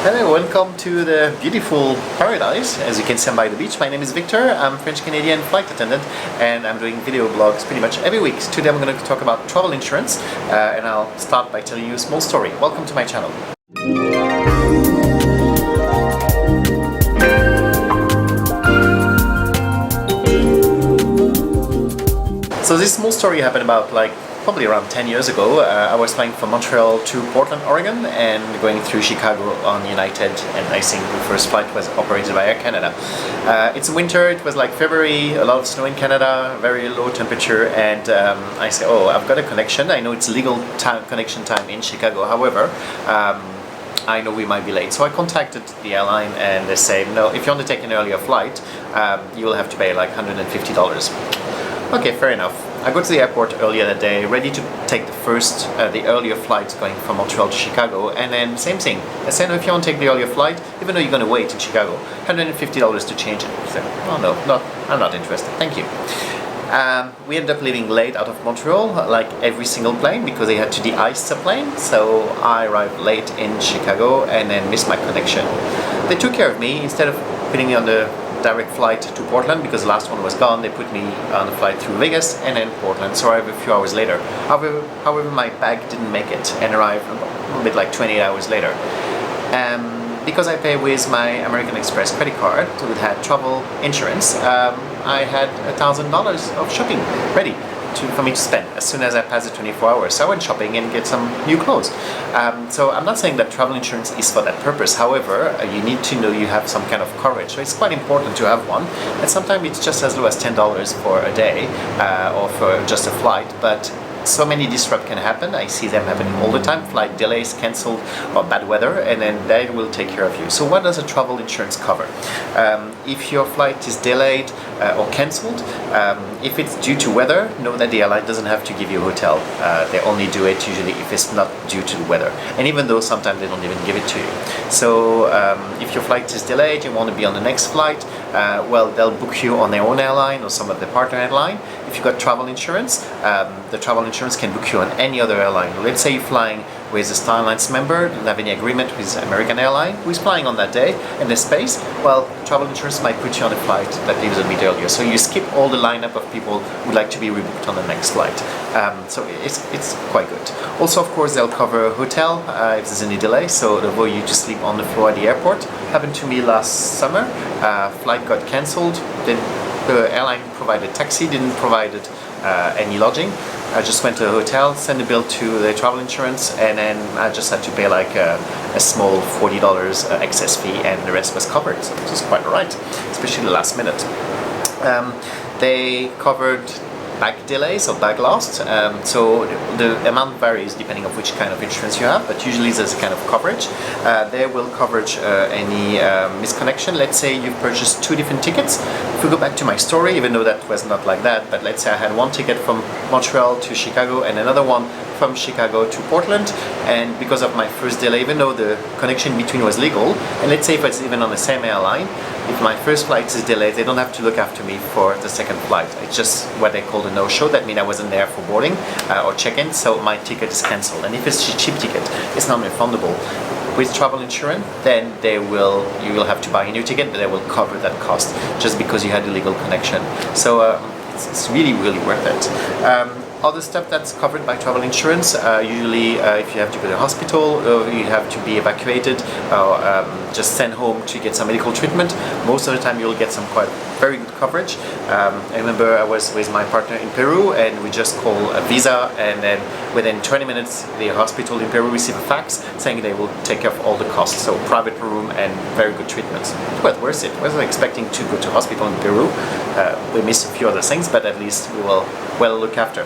Hello, welcome to the beautiful paradise. As you can see, I'm by the beach. My name is Victor. I'm French-Canadian flight attendant and I'm doing video blogs pretty much every week. Today I'm going to talk about travel insurance and I'll start by telling you a small story. Welcome to my channel. So this small story happened about probably around 10 years ago. I was flying from Montreal to Portland, Oregon and going through Chicago on United, and I think the first flight was operated by Air Canada. It's winter, it was like February, a lot of snow in Canada, very low temperature, and I say, oh, I've got a connection. I know it's legal connection time in Chicago, however, I know we might be late. So I contacted the airline and they say, no, if you want to take an earlier flight, you will have to pay like $150. Okay, fair enough. I go to the airport earlier that day, ready to take the earlier flight going from Montreal to Chicago, and then same thing. I said, no, if you want to take the earlier flight, even though you're going to wait in Chicago, $150 to change it. I said, oh no, I'm not interested, thank you. We ended up leaving late out of Montreal, like every single plane, because they had to de-ice the plane, so I arrived late in Chicago and then missed my connection. They took care of me. Instead of putting me on the direct flight to Portland, because the last one was gone, they put me on a flight through Vegas and then Portland, so I arrived a few hours later. However, my bag didn't make it and arrived a bit like 28 hours later. Because I pay with my American Express credit card that had travel insurance, I had $1,000 of shopping ready for me to spend as soon as I passed the 24 hours. So I went shopping and get some new clothes. So I'm not saying that travel insurance is for that purpose. However, you need to know you have some kind of coverage. So it's quite important to have one. And sometimes it's just as low as $10 for a day or for just a flight. But so many disrupts can happen. I see them happening all the time. Flight delays, cancelled, or bad weather, and then they will take care of you. So what does a travel insurance cover? If your flight is delayed or cancelled, if it's due to weather, know that the airline doesn't have to give you a hotel. They only do it usually if it's not due to the weather. And even though sometimes they don't even give it to you. So if your flight is delayed, you want to be on the next flight, well, they'll book you on their own airline or some of the partner airline. If you've got travel insurance, the travel insurance can book you on any other airline. Let's say you're flying with a Star Alliance member, don't have any agreement with American airline, who is flying on that day in the space, well, travel insurance might put you on a flight that leaves a bit earlier. So you skip all the lineup of people who would like to be rebooked on the next flight. So it's quite good. Also, of course, they'll cover a hotel if there's any delay, so they'll avoid you to sleep on the floor at the airport. Happened to me last summer. Flight got cancelled. Then the airline provided taxi, didn't provide any lodging. I just went to a hotel, sent a bill to the travel insurance, and then I just had to pay like a small $40 excess fee, and the rest was covered. So it was quite alright, especially the last minute. They covered bag delays or bag lost, so the amount varies depending on which kind of insurance you have, but usually there's a kind of coverage. They will coverage any misconnection. Let's say you've purchased two different tickets. If we go back to my story, even though that was not like that, but let's say I had one ticket from Montreal to Chicago and another one from Chicago to Portland, and because of my first delay, even though the connection between was legal, and let's say if it's even on the same airline, if my first flight is delayed, they don't have to look after me for the second flight. It's just what they call a no-show. That means I wasn't there for boarding or check-in, so my ticket is cancelled. And if it's a cheap ticket, it's not refundable. With travel insurance, then you will have to buy a new ticket, but they will cover that cost just because you had a legal connection. So it's really, really worth it. Other stuff that's covered by travel insurance, usually if you have to go to the hospital or you have to be evacuated or just sent home to get some medical treatment, most of the time you'll get some very good coverage. I remember I was with my partner in Peru and we just called a visa, and then within 20 minutes the hospital in Peru received a fax saying they will take care of all the costs, so private room and very good treatments. It was worth it. I wasn't expecting to go to hospital in Peru. We missed a few other things, but at least we will well look after.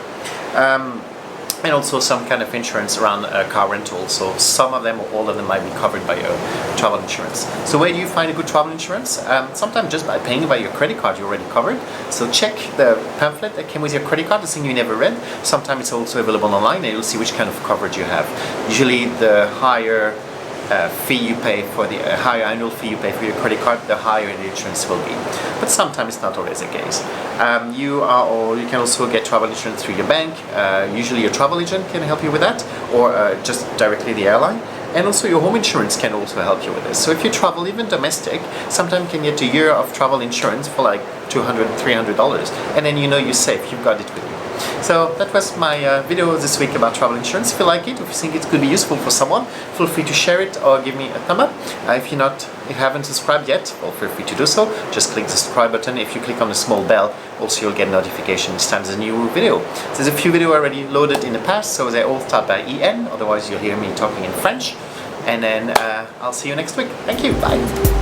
And also some kind of insurance around car rental. So some of them or all of them might be covered by your travel insurance. So where do you find a good travel insurance? Sometimes just by paying by your credit card, you're already covered. So check the pamphlet that came with your credit card, the thing you never read. Sometimes it's also available online and you'll see which kind of coverage you have. Usually the higher fee you pay for the higher annual fee you pay for your credit card, the higher the insurance will be. But sometimes it's not always the case. You can also get travel insurance through your bank. Usually your travel agent can help you with that, or just directly the airline. And also your home insurance can also help you with this. So if you travel, even domestic, sometimes you can get a year of travel insurance for like $200, $300, and then you know you're safe, you've got it with you. So that was my video this week about travel insurance. If you like it, if you think it could be useful for someone, feel free to share it or give me a thumb up. If you haven't subscribed yet, well, feel free to do so. Just click the subscribe button. If you click on the small bell, also you'll get notification each time there's a new video. There's a few videos already loaded in the past, so they all start by EN, otherwise you'll hear me talking in French. And then I'll see you next week. Thank you, bye.